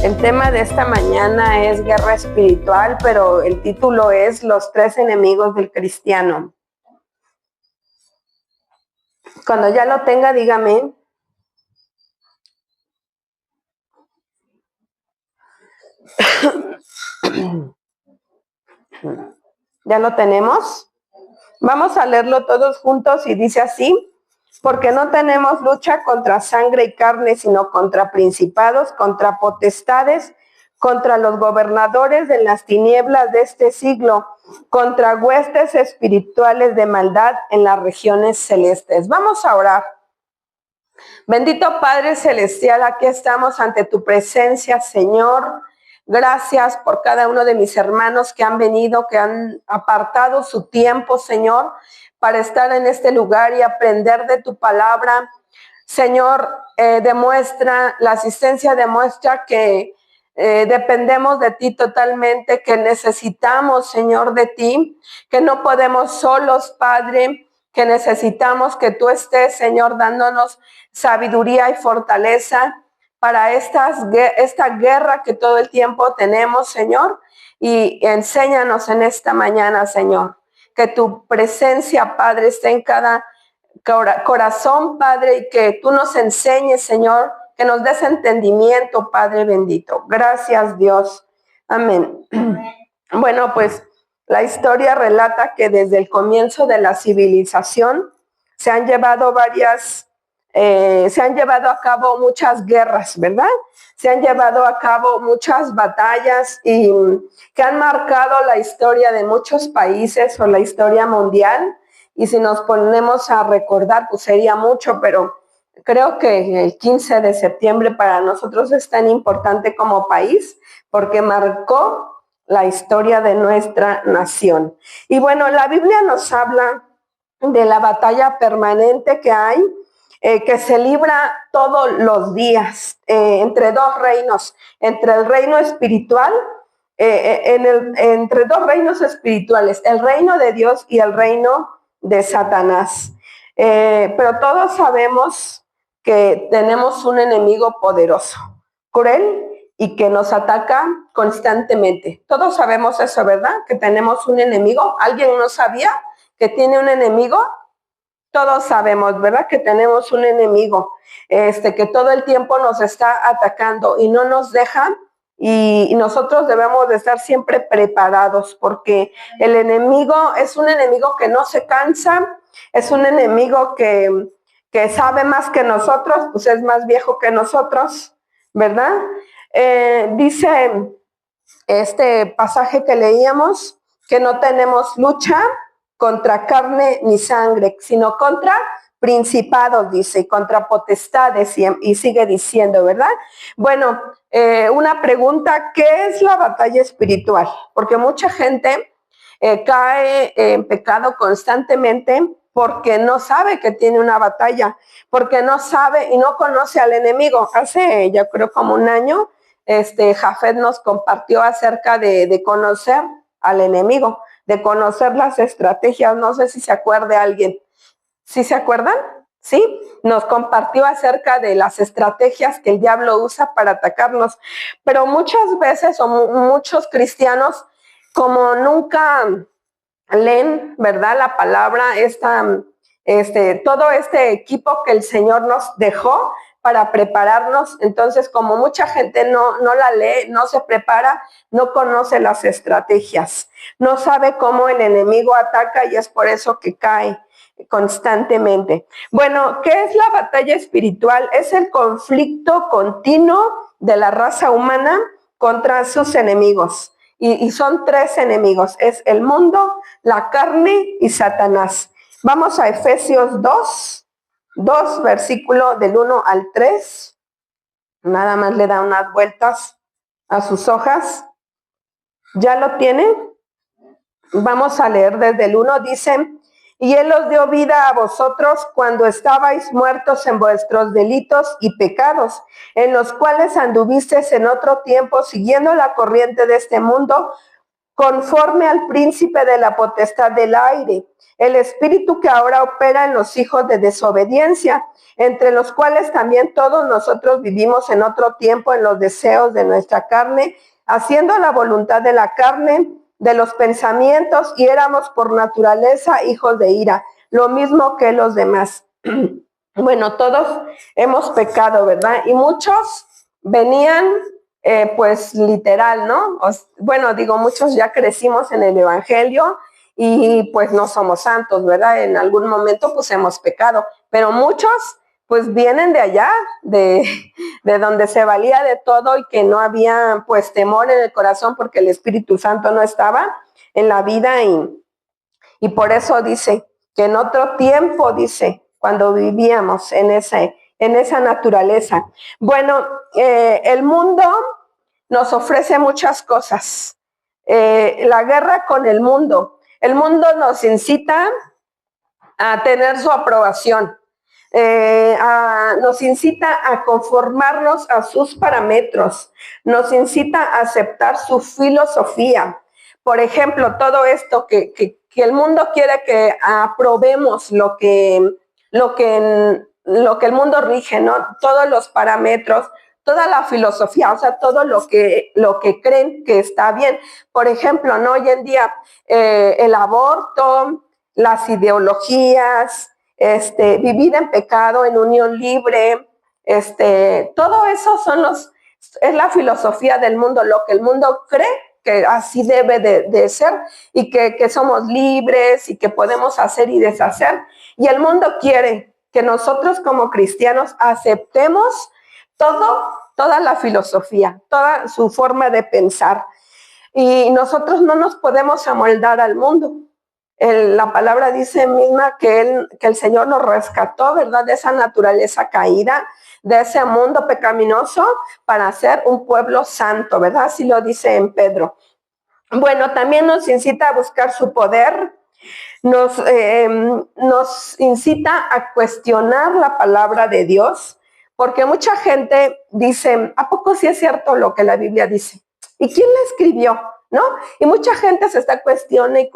El tema de esta mañana es guerra espiritual, pero el título es Los tres enemigos del cristiano. Cuando ya lo tenga, dígame. ¿Ya lo tenemos? Vamos a leerlo todos juntos y dice así: porque no tenemos lucha contra sangre y carne, sino contra principados, contra potestades, contra los gobernadores de las tinieblas de este siglo, contra huestes espirituales de maldad en las regiones celestes. Vamos a orar. Bendito Padre Celestial, aquí estamos ante tu presencia, Señor. Gracias por cada uno de mis hermanos que han venido, que han apartado su tiempo, Señor, para estar en este lugar y aprender de tu palabra. Señor, la asistencia demuestra que dependemos de ti totalmente, que necesitamos, Señor, de ti, que no podemos solos, Padre, que necesitamos que tú estés, Señor, dándonos sabiduría y fortaleza para esta guerra que todo el tiempo tenemos, Señor, y enséñanos en esta mañana, Señor, que tu presencia, Padre, esté en cada corazón, Padre, y que tú nos enseñes, Señor, que nos des entendimiento, Padre bendito. Gracias, Dios. Amén. Bueno, pues la historia relata que desde el comienzo de la civilización se han llevado a cabo muchas guerras, ¿verdad? Se han llevado a cabo muchas batallas y que han marcado la historia de muchos países o la historia mundial. Y si nos ponemos a recordar, pues sería mucho, pero creo que el 15 de septiembre para nosotros es tan importante como país porque marcó la historia de nuestra nación. Y bueno, la Biblia nos habla de la batalla permanente que hay, que se libra todos los días entre dos reinos, entre el reino espiritual, entre dos reinos espirituales, el reino de Dios y el reino de Satanás. Pero todos sabemos que tenemos un enemigo poderoso, cruel y que nos ataca constantemente. Todos sabemos eso, ¿verdad? Que tenemos un enemigo. ¿Alguien no sabía que tiene un enemigo? Todos sabemos, ¿verdad? Que tenemos un enemigo, que todo el tiempo nos está atacando y no nos deja. Y nosotros debemos de estar siempre preparados porque el enemigo es un enemigo que no se cansa, es un enemigo que sabe más que nosotros, pues es más viejo que nosotros, ¿verdad? Dice este pasaje que leíamos que no tenemos lucha contra carne ni sangre, sino contra principados, dice, y contra potestades, y sigue diciendo, ¿verdad? Bueno, una pregunta: ¿qué es la batalla espiritual? Porque mucha gente cae en pecado constantemente porque no sabe que tiene una batalla, porque no sabe y no conoce al enemigo. Hace, yo creo, como un año, Jafet nos compartió acerca de conocer al enemigo, de conocer las estrategias. No sé si se acuerde alguien. ¿Sí se acuerdan? ¿Sí? Nos compartió acerca de las estrategias que el diablo usa para atacarnos. Pero muchas veces, o muchos cristianos, como nunca leen, ¿verdad?, la palabra, todo este equipo que el Señor nos dejó para prepararnos. Entonces, como mucha gente no la lee, no se prepara, no conoce las estrategias, no sabe cómo el enemigo ataca y es por eso que cae constantemente. Bueno, ¿qué es la batalla espiritual? Es el conflicto continuo de la raza humana contra sus enemigos. Y son tres enemigos: es el mundo, la carne y Satanás. Vamos a Efesios 2, versículo del 1 al 3. Nada más le da unas vueltas a sus hojas. ¿Ya lo tienen? Vamos a leer desde el 1. Dice: y él os dio vida a vosotros cuando estabais muertos en vuestros delitos y pecados, en los cuales anduvisteis en otro tiempo, siguiendo la corriente de este mundo, conforme al príncipe de la potestad del aire, el espíritu que ahora opera en los hijos de desobediencia, entre los cuales también todos nosotros vivimos en otro tiempo en los deseos de nuestra carne, haciendo la voluntad de la carne, de los pensamientos, y éramos por naturaleza hijos de ira, lo mismo que los demás. Bueno, todos hemos pecado, ¿verdad? Y muchos venían, pues literal, ¿no? Bueno, digo, muchos ya crecimos en el Evangelio y pues no somos santos, ¿verdad? En algún momento pues hemos pecado, pero muchos pues vienen de allá, de donde se valía de todo y que no había pues temor en el corazón porque el Espíritu Santo no estaba en la vida y por eso dice que en otro tiempo, dice, cuando vivíamos en esa naturaleza. Bueno, el mundo nos ofrece muchas cosas. La guerra con el mundo nos incita a tener su aprobación. Nos incita a conformarnos a sus parámetros, nos incita a aceptar su filosofía. Por ejemplo, todo esto que el mundo quiere que aprobemos lo que el mundo rige, ¿no? Todos los parámetros, toda la filosofía, o sea, todo lo que creen que está bien. Por ejemplo, ¿no? Hoy en día el aborto, las ideologías, vivir en pecado, en unión libre, todo eso es la filosofía del mundo, lo que el mundo cree que así debe de ser y que somos libres y que podemos hacer y deshacer. Y el mundo quiere que nosotros como cristianos aceptemos toda la filosofía, toda su forma de pensar. Y nosotros no nos podemos amoldar al mundo. La palabra dice misma que el Señor nos rescató, ¿verdad? De esa naturaleza caída, de ese mundo pecaminoso, para ser un pueblo santo, ¿verdad? Así lo dice en Pedro. Bueno, también nos incita a buscar su poder, nos incita a cuestionar la palabra de Dios, porque mucha gente dice, ¿a poco sí es cierto lo que la Biblia dice? ¿Y quién la escribió? ¿No? Y mucha gente se está cuestione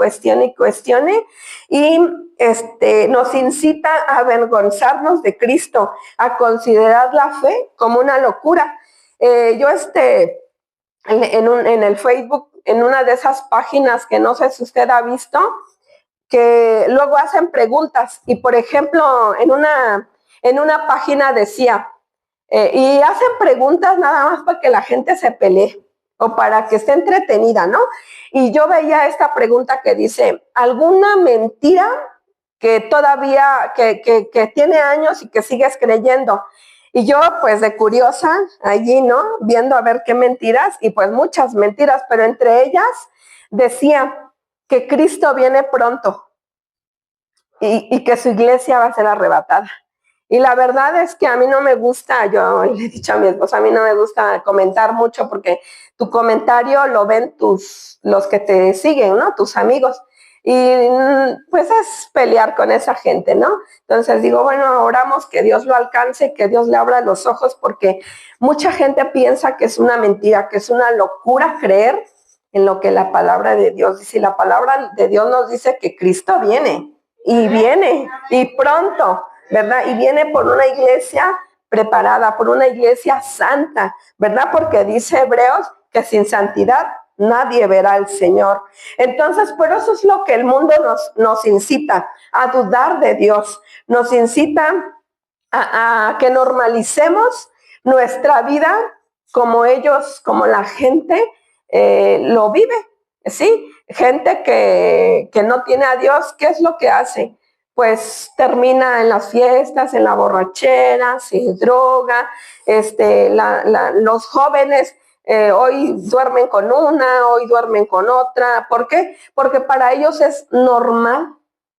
y nos incita a avergonzarnos de Cristo, a considerar la fe como una locura. Yo en el Facebook, en una de esas páginas que no sé si usted ha visto, que luego hacen preguntas y por ejemplo en una página decía, y hacen preguntas nada más para que la gente se pelee o para que esté entretenida, ¿no? Y yo veía esta pregunta que dice, ¿alguna mentira que todavía, que tiene años y que sigues creyendo? Y yo, pues de curiosa, allí, ¿no? Viendo a ver qué mentiras, y pues muchas mentiras, pero entre ellas decía que Cristo viene pronto y que su iglesia va a ser arrebatada. Y la verdad es que a mí no me gusta, yo le he dicho a mi esposa, a mí no me gusta comentar mucho porque tu comentario lo ven los que te siguen, ¿no? Tus amigos. Y pues es pelear con esa gente, ¿no? Entonces digo, bueno, oramos que Dios lo alcance, que Dios le abra los ojos, porque mucha gente piensa que es una mentira, que es una locura creer en lo que la palabra de Dios dice. Y la palabra de Dios nos dice que Cristo viene, y pronto, ¿verdad? Y viene por una iglesia preparada, por una iglesia santa, ¿verdad? Porque dice Hebreos que sin santidad nadie verá al Señor. Entonces, por eso es lo que el mundo nos incita a dudar de Dios, nos incita a que normalicemos nuestra vida como ellos, como la gente lo vive, ¿sí? Gente que no tiene a Dios, ¿qué es lo que hace? Pues termina en las fiestas, en la borrachera, se droga, los jóvenes hoy duermen con una, hoy duermen con otra. ¿Por qué? Porque para ellos es normal,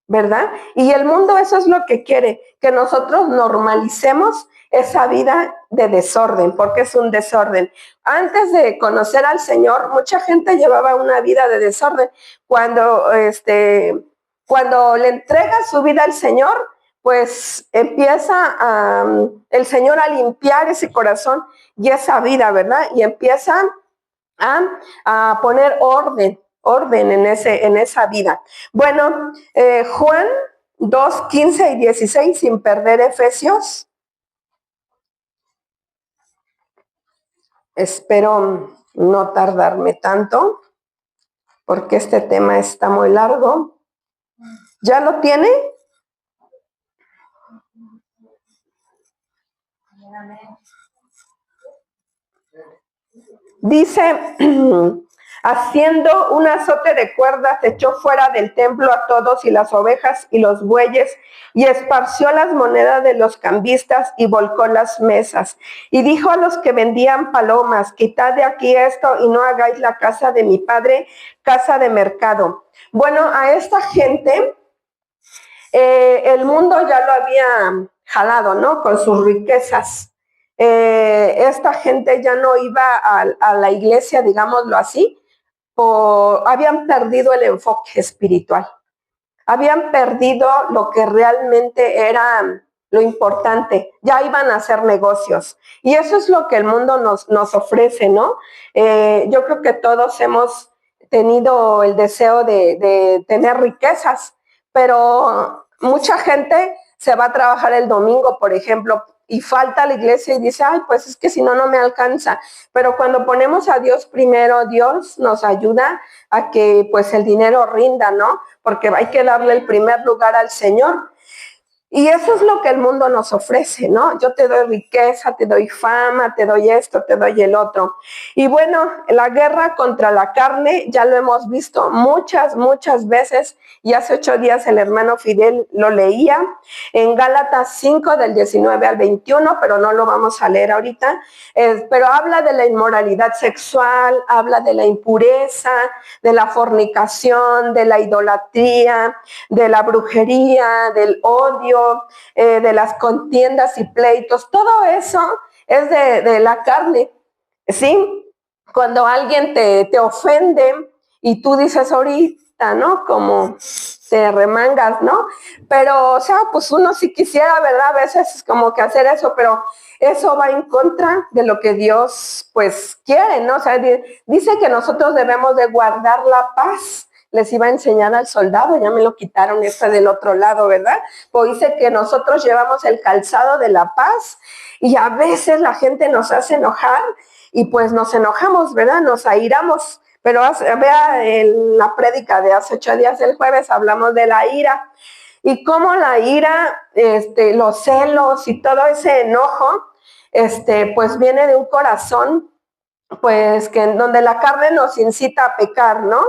¿verdad? Y el mundo eso es lo que quiere, que nosotros normalicemos esa vida de desorden, porque es un desorden. Antes de conocer al Señor, mucha gente llevaba una vida de desorden. Cuando le entrega su vida al Señor, pues empieza el Señor a limpiar ese corazón y esa vida, ¿verdad? Y empieza a poner orden, orden en esa vida. Bueno, Juan 2, 15 y 16, sin perder Efesios. Espero no tardarme tanto, porque este tema está muy largo. ¿Ya lo tiene? Dice, haciendo un azote de cuerdas, echó fuera del templo a todos y las ovejas y los bueyes, y esparció las monedas de los cambistas y volcó las mesas. Y dijo a los que vendían palomas, quitad de aquí esto y no hagáis la casa de mi padre casa de mercado. Bueno, a esta gente el mundo ya lo había jalado, ¿no? Con sus riquezas. Esta gente ya no iba a la iglesia, digámoslo así, habían perdido el enfoque espiritual. Habían perdido lo que realmente era lo importante. Ya iban a hacer negocios. Y eso es lo que el mundo nos ofrece, ¿no? Yo creo que todos hemos tenido el deseo de tener riquezas, pero mucha gente se va a trabajar el domingo, por ejemplo, y falta a la iglesia y dice, ay, pues es que si no, no me alcanza. Pero cuando ponemos a Dios primero, Dios nos ayuda a que pues el dinero rinda, ¿no? Porque hay que darle el primer lugar al Señor. Y eso es lo que el mundo nos ofrece, ¿no? Yo te doy riqueza, te doy fama, te doy esto, te doy el otro. Y bueno, la guerra contra la carne ya lo hemos visto muchas veces. Y hace 8 días el hermano Fidel lo leía en Gálatas 5 del 19 al 21, pero no lo vamos a leer ahorita. Pero habla de la inmoralidad sexual, habla de la impureza, de la fornicación, de la idolatría, de la brujería, del odio, de las contiendas y pleitos. Todo eso es de la carne, ¿sí? Cuando alguien te ofende y tú dices ahorita, ¿no? Como te remangas, ¿no? Pero, o sea, pues uno sí quisiera, ¿verdad? A veces es como que hacer eso, pero eso va en contra de lo que Dios, pues, quiere, ¿no? O sea, dice que nosotros debemos de guardar la paz. Les iba a enseñar al soldado, ya me lo quitaron del otro lado, ¿verdad? Pues dice que nosotros llevamos el calzado de la paz y a veces la gente nos hace enojar y pues nos enojamos, ¿verdad? Nos airamos. Pero vea en la prédica de hace 8 días, el jueves, hablamos de la ira y cómo la ira, los celos y todo ese enojo, pues viene de un corazón, pues que donde la carne nos incita a pecar, ¿no?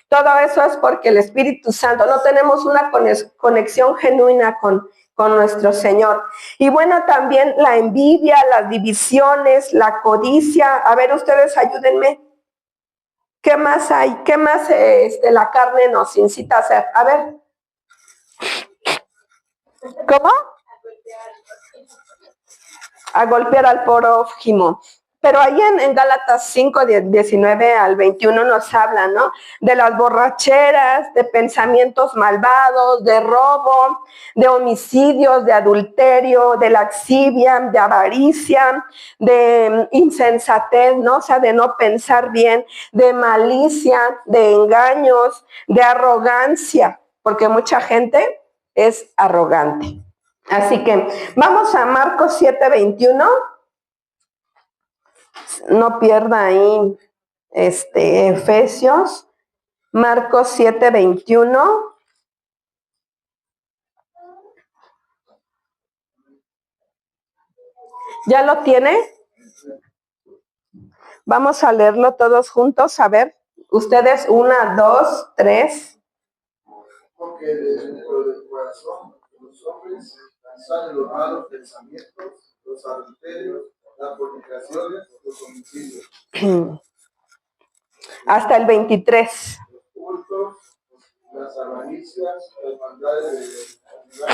Todo eso es porque el Espíritu Santo, no tenemos una conexión genuina con nuestro Señor. Y bueno, también la envidia, las divisiones, la codicia. A ver, ustedes ayúdenme. ¿Qué más hay? ¿Qué más la carne nos incita a hacer? A ver. ¿Cómo? A golpear al prójimo. Pero ahí en Gálatas 5, 19 al 21 nos habla, ¿no? De las borracheras, de pensamientos malvados, de robo, de homicidios, de adulterio, de laxivia, de avaricia, de insensatez, ¿no? O sea, de no pensar bien, de malicia, de engaños, de arrogancia, porque mucha gente es arrogante. Así que vamos a Marcos 7, 21. No pierda ahí Efesios, Marcos 7, 21. ¿Ya lo tiene? Vamos a leerlo todos juntos. A ver, ustedes 1, 2, 3. Porque dentro del corazón de los hombres salen los malos pensamientos, los adulterios, las fornicaciones, los homicidios. Hasta el 23. Los hurtos, las avaricias, las maldades de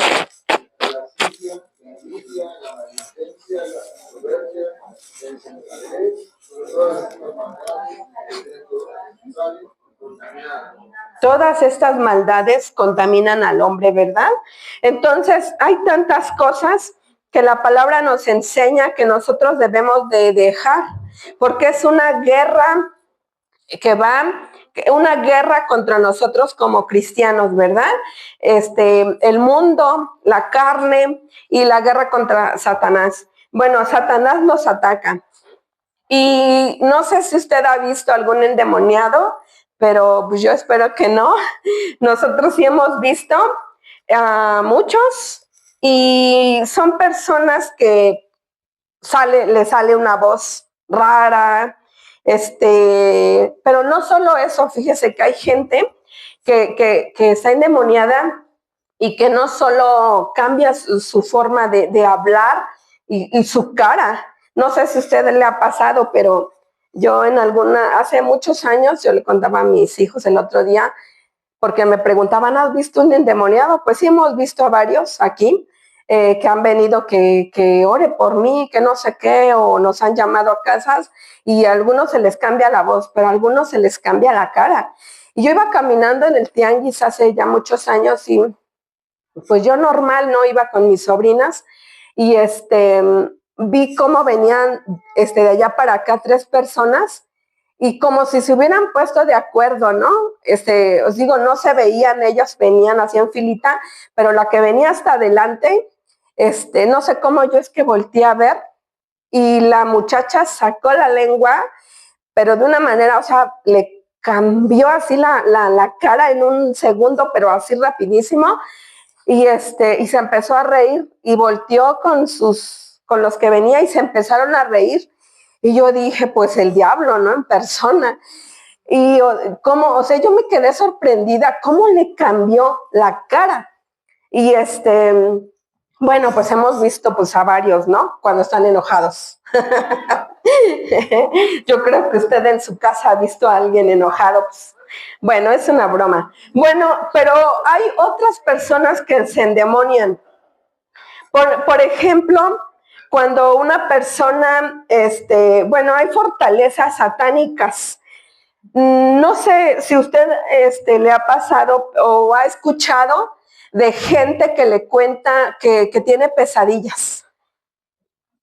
la lascivia, la envidia, la malicia, la soberbia, la insensatez, todas estas maldades salen contaminadas. Todas estas maldades contaminan al hombre, ¿verdad? Entonces, hay tantas cosas que la palabra nos enseña que nosotros debemos de dejar, porque es una guerra que va una guerra contra nosotros como cristianos, ¿verdad? El mundo, la carne y la guerra contra Satanás. Bueno, Satanás nos ataca. Y no sé si usted ha visto algún endemoniado, pero pues yo espero que no. Nosotros sí hemos visto a muchos y son personas que le sale una voz rara, pero no solo eso, fíjese que hay gente que está endemoniada y que no solo cambia su forma de hablar y su cara. No sé si a usted le ha pasado, pero yo hace muchos años, yo le contaba a mis hijos el otro día, porque me preguntaban, ¿has visto un endemoniado? Pues sí, hemos visto a varios aquí que han venido que ore por mí, que no sé qué, o nos han llamado a casas y a algunos se les cambia la voz, pero a algunos se les cambia la cara. Y yo iba caminando en el tianguis hace ya muchos años y pues yo normal no iba con mis sobrinas y vi cómo venían de allá para acá 3 personas y como si se hubieran puesto de acuerdo, ¿no? Os digo, no se veían, ellas venían así en filita, pero la que venía hasta adelante, no sé cómo yo es que volteé a ver y la muchacha sacó la lengua, pero de una manera, o sea, le cambió así la cara en un segundo, pero así rapidísimo, y se empezó a reír y volteó con los que venía y se empezaron a reír. Y yo dije, pues el diablo, ¿no? En persona. Y o sea, yo me quedé sorprendida, cómo le cambió la cara. Y bueno, pues hemos visto pues a varios, ¿no? Cuando están enojados. Yo creo que usted en su casa ha visto a alguien enojado. Pues, bueno, es una broma. Bueno, pero hay otras personas que se endemonian. Por ejemplo, cuando una persona, bueno, hay fortalezas satánicas. No sé si usted le ha pasado o ha escuchado de gente que le cuenta que tiene pesadillas.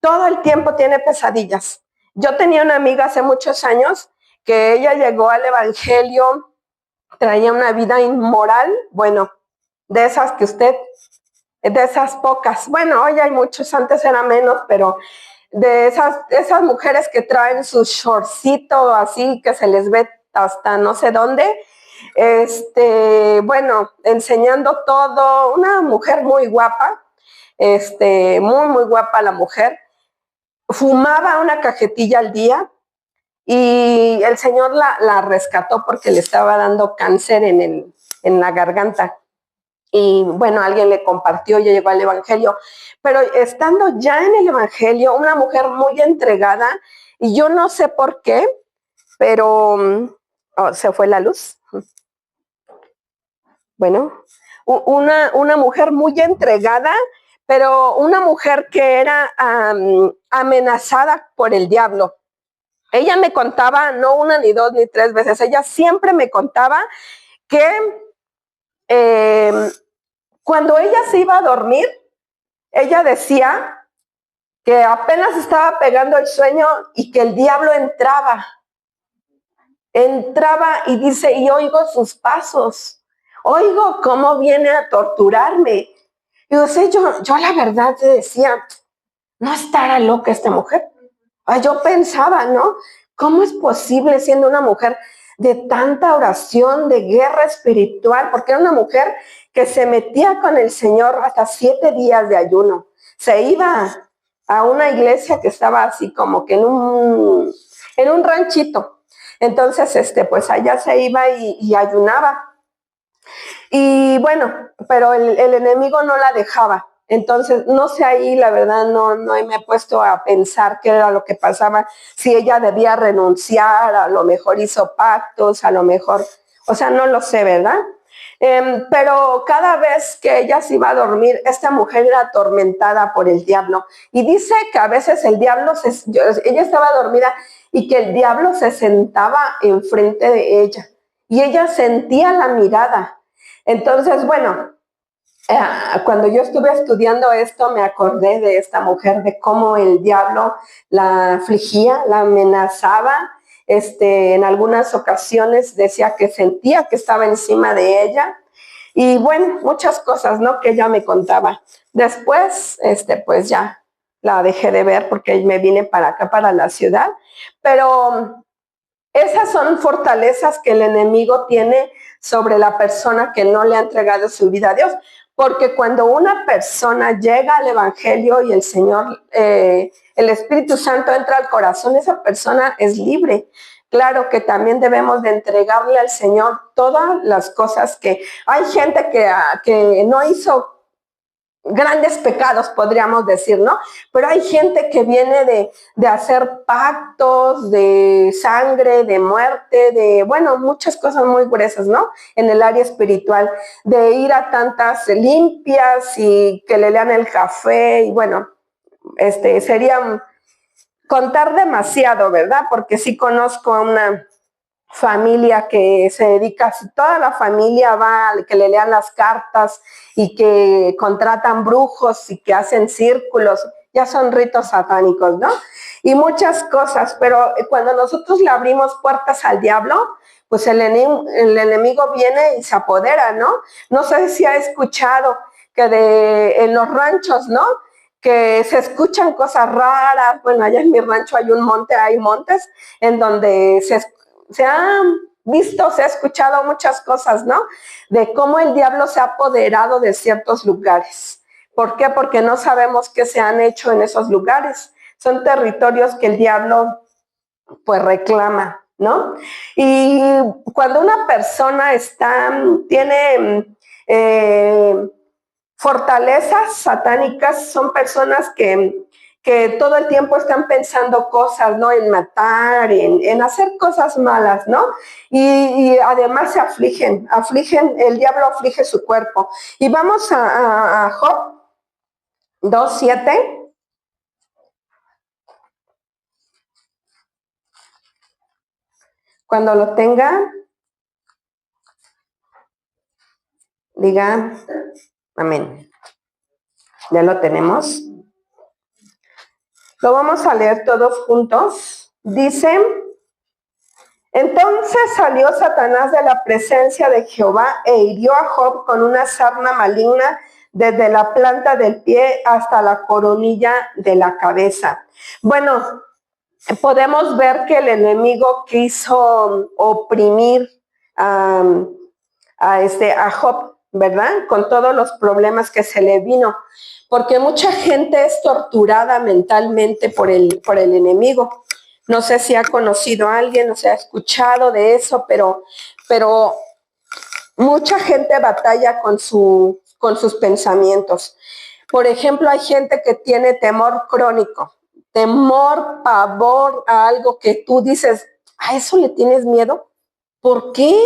Todo el tiempo tiene pesadillas. Yo tenía una amiga hace muchos años que ella llegó al evangelio, traía una vida inmoral, bueno, de esas que usted, de esas pocas, bueno, hoy hay muchos, antes era menos, pero de esas mujeres que traen su shortcito así, que se les ve hasta no sé dónde, bueno, enseñando todo, una mujer muy guapa, muy, muy guapa la mujer, fumaba una cajetilla al día y el Señor la rescató porque le estaba dando cáncer en la garganta. Y bueno, alguien le compartió, ya llegó al evangelio. Pero estando ya en el evangelio, una mujer muy entregada, y yo no sé por qué, pero se fue la luz. Bueno, una mujer muy entregada, pero una mujer que era amenazada por el diablo. Ella me contaba, no una, ni dos, ni 3 veces, ella siempre me contaba que cuando ella se iba a dormir, ella decía que apenas estaba pegando el sueño y que el diablo entraba y dice, y oigo sus pasos, oigo cómo viene a torturarme. Y o sea, yo la verdad decía, no estará loca esta mujer. Yo pensaba, ¿no? ¿Cómo es posible siendo una mujer de tanta oración, de guerra espiritual? Porque era una mujer que se metía con el Señor hasta 7 días de ayuno. Se iba a una iglesia que estaba así como que en un ranchito. Entonces, pues allá se iba y ayunaba. Y bueno, pero el enemigo no la dejaba. Entonces, no sé ahí, la verdad, no me he puesto a pensar qué era lo que pasaba, si ella debía renunciar, a lo mejor hizo pactos, a lo mejor, o sea, no lo sé, ¿verdad? Pero cada vez que ella se iba a dormir, esta mujer era atormentada por el diablo. Y dice que a veces el diablo, ella estaba dormida y que el diablo se sentaba enfrente de ella. Y ella sentía la mirada. Entonces, bueno, cuando yo estuve estudiando esto, me acordé de esta mujer, de cómo el diablo la afligía, la amenazaba En algunas ocasiones decía que sentía que estaba encima de ella. Y bueno, muchas cosas, ¿no? Que ella me contaba. Después, pues ya la dejé de ver porque me vine para acá, para la ciudad. Pero esas son fortalezas que el enemigo tiene sobre la persona que no le ha entregado su vida a Dios. Porque cuando una persona llega al Evangelio y el Señor, el Espíritu Santo entra al corazón, esa persona es libre. Claro que también debemos de entregarle al Señor todas las cosas que... Hay gente que no hizo grandes pecados, podríamos decir, ¿no? Pero hay gente que viene de hacer pactos, de sangre, de muerte, bueno, muchas cosas muy gruesas, ¿no? En el área espiritual, de ir a tantas limpias y que le lean el café, y bueno, sería contar demasiado, ¿verdad? Porque sí conozco a una familia que se dedica, toda la familia va a que le lean las cartas y que contratan brujos y que hacen círculos, ya son ritos satánicos, ¿no? Y muchas cosas, pero cuando nosotros le abrimos puertas al diablo, pues el enemigo viene y se apodera, ¿no? No sé si ha escuchado que en los ranchos, ¿no? Que se escuchan cosas raras. Bueno, allá en mi rancho hay montes en donde se han visto, se ha escuchado muchas cosas, ¿no? De cómo el diablo se ha apoderado de ciertos lugares. ¿Por qué? Porque no sabemos qué se han hecho en esos lugares. Son territorios que el diablo, pues, reclama, ¿no? Y cuando una persona tiene fortalezas satánicas, son personas que todo el tiempo están pensando cosas, ¿no? En matar, en hacer cosas malas, ¿no? Y además se afligen, el diablo aflige su cuerpo. Y vamos a Job 2:7. Cuando lo tenga, diga amén. Ya lo tenemos. Lo vamos a leer todos juntos. Dice: entonces salió Satanás de la presencia de Jehová e hirió a Job con una sarna maligna desde la planta del pie hasta la coronilla de la cabeza. Bueno, podemos ver que el enemigo quiso oprimir a Job, ¿verdad? Con todos los problemas que se le vino, porque mucha gente es torturada mentalmente por el enemigo. No sé si ha conocido a alguien, no se ha escuchado de eso, pero mucha gente batalla con sus pensamientos. Por ejemplo, hay gente que tiene temor crónico, temor, pavor a algo que tú dices, ¿a eso le tienes miedo? ¿Por qué?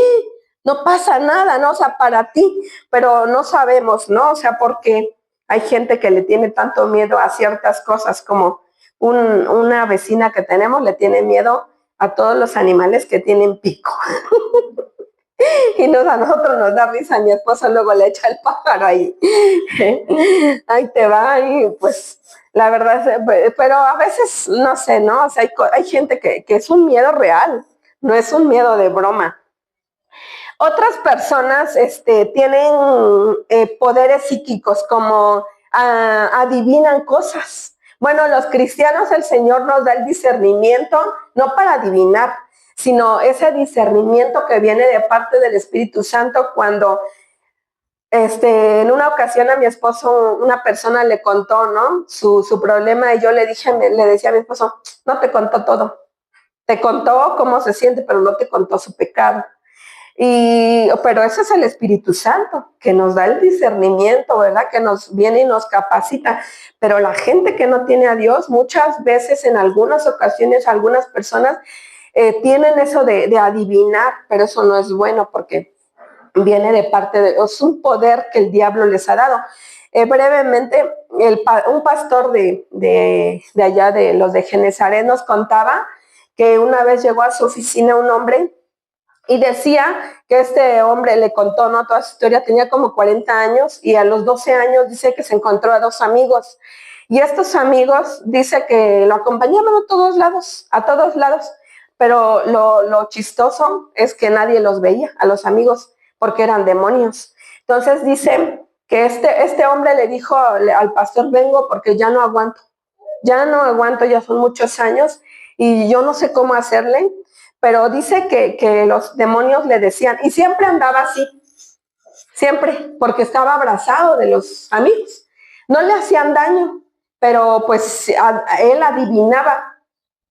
No pasa nada, ¿no? O sea, para ti, pero no sabemos, ¿no? O sea, porque hay gente que le tiene tanto miedo a ciertas cosas, como una vecina que tenemos le tiene miedo a todos los animales que tienen pico. Y a nosotros nos da risa, mi esposo luego le echa el pájaro ahí. Ahí te va, y pues la verdad, pero a veces, no sé, ¿no? O sea, hay gente que es un miedo real, no es un miedo de broma. Otras personas tienen poderes psíquicos, como adivinan cosas. Bueno, los cristianos, el Señor nos da el discernimiento, no para adivinar, sino ese discernimiento que viene de parte del Espíritu Santo. Cuando en una ocasión a mi esposo, una persona le contó, ¿no? Su problema, y yo le decía a mi esposo, no te contó todo. Te contó cómo se siente, pero no te contó su pecado. Pero eso es el Espíritu Santo, que nos da el discernimiento, ¿verdad? Que nos viene y nos capacita. Pero la gente que no tiene a Dios, muchas veces, en algunas ocasiones, algunas personas tienen eso de adivinar, pero eso no es bueno, porque viene de parte de Dios, es un poder que el diablo les ha dado. Brevemente, un pastor de allá, de los de Genezaret, nos contaba que una vez llegó a su oficina un hombre y decía que este hombre le contó, ¿no?, toda su historia. Tenía como 40 años y a los 12 años dice que se encontró a 2 amigos. Y estos amigos dice que lo acompañaban a todos lados, pero lo chistoso es que nadie los veía, a los amigos, porque eran demonios. Entonces dice que este hombre le dijo al pastor, vengo porque ya no aguanto, ya son muchos años y yo no sé cómo hacerle, pero dice que los demonios le decían, y siempre andaba así, siempre, porque estaba abrazado de los amigos. No le hacían daño, pero pues él adivinaba.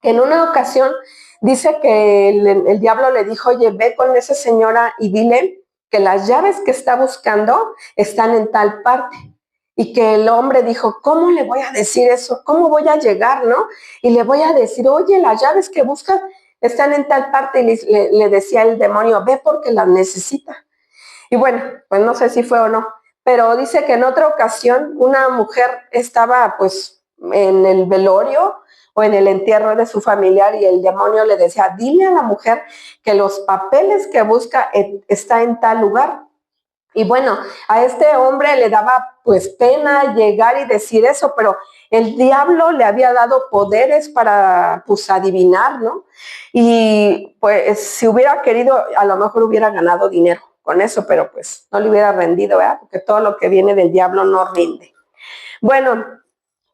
En una ocasión dice que el diablo le dijo, oye, ve con esa señora y dile que las llaves que está buscando están en tal parte. Y que el hombre dijo, ¿cómo le voy a decir eso? ¿Cómo voy a llegar, no? Y le voy a decir, oye, las llaves que buscas están en tal parte. Y le decía el demonio, ve porque las necesita. Y bueno, pues no sé si fue o no, pero dice que en otra ocasión una mujer estaba pues en el velorio o en el entierro de su familiar y el demonio le decía, dile a la mujer que los papeles que busca está en tal lugar. Y bueno, a este hombre le daba pues pena llegar y decir eso, pero el diablo le había dado poderes para pues adivinar, ¿no? Y pues si hubiera querido, a lo mejor hubiera ganado dinero con eso, pero pues no le hubiera rendido, ¿verdad? Porque todo lo que viene del diablo no rinde. Bueno,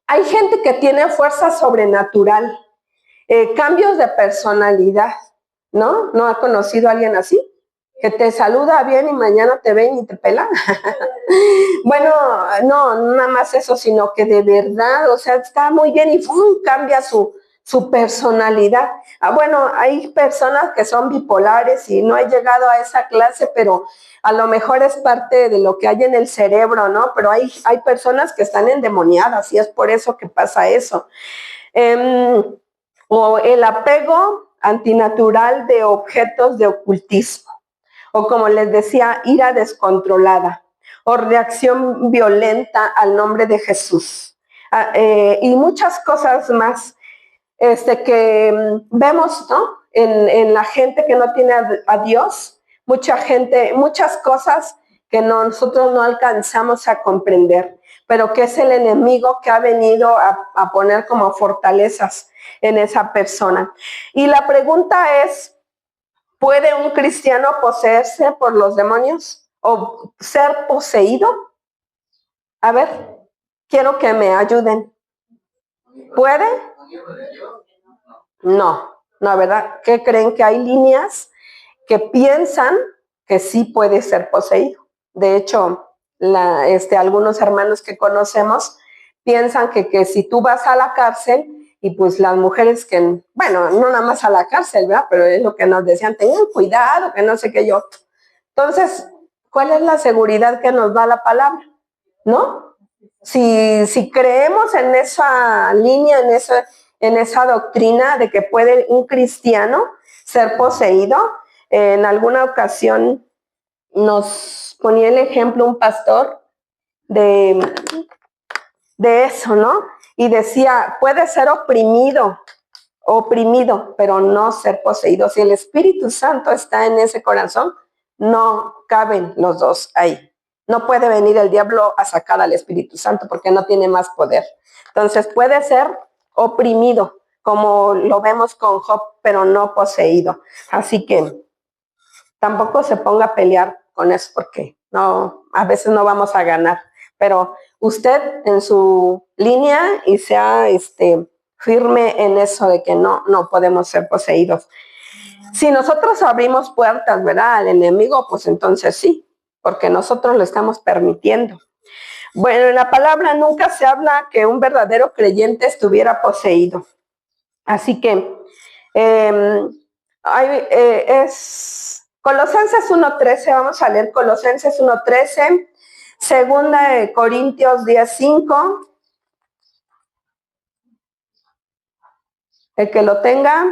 hay gente que tiene fuerza sobrenatural, cambios de personalidad, ¿no? ¿No ha conocido a alguien así? Que te saluda bien y mañana te ven y te pelan. Bueno, no, nada más eso, sino que de verdad, o sea, está muy bien y ¡fum! Cambia su personalidad. Bueno, hay personas que son bipolares y no he llegado a esa clase, pero a lo mejor es parte de lo que hay en el cerebro, ¿no? Pero hay personas que están endemoniadas y es por eso que pasa eso. O el apego antinatural de objetos de ocultismo, o como les decía, ira descontrolada, o reacción violenta al nombre de Jesús. Y muchas cosas más que vemos, ¿no? En la gente que no tiene a Dios, mucha gente, muchas cosas que nosotros no alcanzamos a comprender, pero que es el enemigo que ha venido a poner como fortalezas en esa persona. Y la pregunta es, ¿puede un cristiano poseerse por los demonios o ser poseído? A ver, quiero que me ayuden. ¿Puede? No, ¿verdad? ¿Qué creen? Que hay líneas que piensan que sí puede ser poseído. De hecho, algunos hermanos que conocemos piensan que si tú vas a la cárcel y pues las mujeres que, bueno, no nada más a la cárcel, ¿verdad? Pero es lo que nos decían, tengan cuidado, que no sé qué yo. Entonces, ¿cuál es la seguridad que nos da la palabra? ¿No? Si creemos en esa línea, en esa doctrina de que puede un cristiano ser poseído, en alguna ocasión nos ponía el ejemplo un pastor de eso, ¿no? Y decía, puede ser oprimido, pero no ser poseído. Si el Espíritu Santo está en ese corazón, no caben los dos ahí. No puede venir el diablo a sacar al Espíritu Santo porque no tiene más poder. Entonces puede ser oprimido, como lo vemos con Job, pero no poseído. Así que tampoco se ponga a pelear con eso porque no, a veces no vamos a ganar. Pero usted en su línea y sea firme en eso de que no podemos ser poseídos. Si nosotros abrimos puertas, ¿verdad? Al enemigo, pues entonces sí, porque nosotros lo estamos permitiendo. Bueno, en la palabra nunca se habla que un verdadero creyente estuviera poseído. Así que es Colosenses 1:13, vamos a leer Colosenses 1:13, segunda de Corintios 10:5. El que lo tenga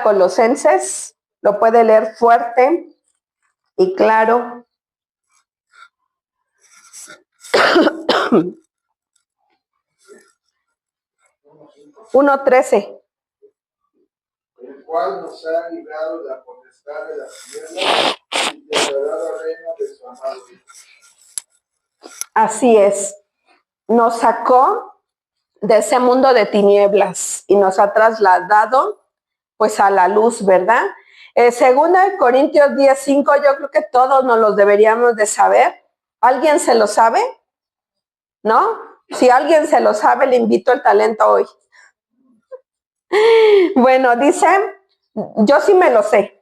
Colosenses, lo puede leer fuerte y claro. 1:13. El cual nos ha librado de la potestad de las tinieblas y declarado reino de su amado Hijo. Así es. Nos sacó de ese mundo de tinieblas y nos ha trasladado pues a la luz, ¿verdad? Segunda de Corintios 10:5, yo creo que todos nos los deberíamos de saber. ¿Alguien se lo sabe? ¿No? Si alguien se lo sabe, le invito el talento hoy. Bueno, dice, yo sí me lo sé.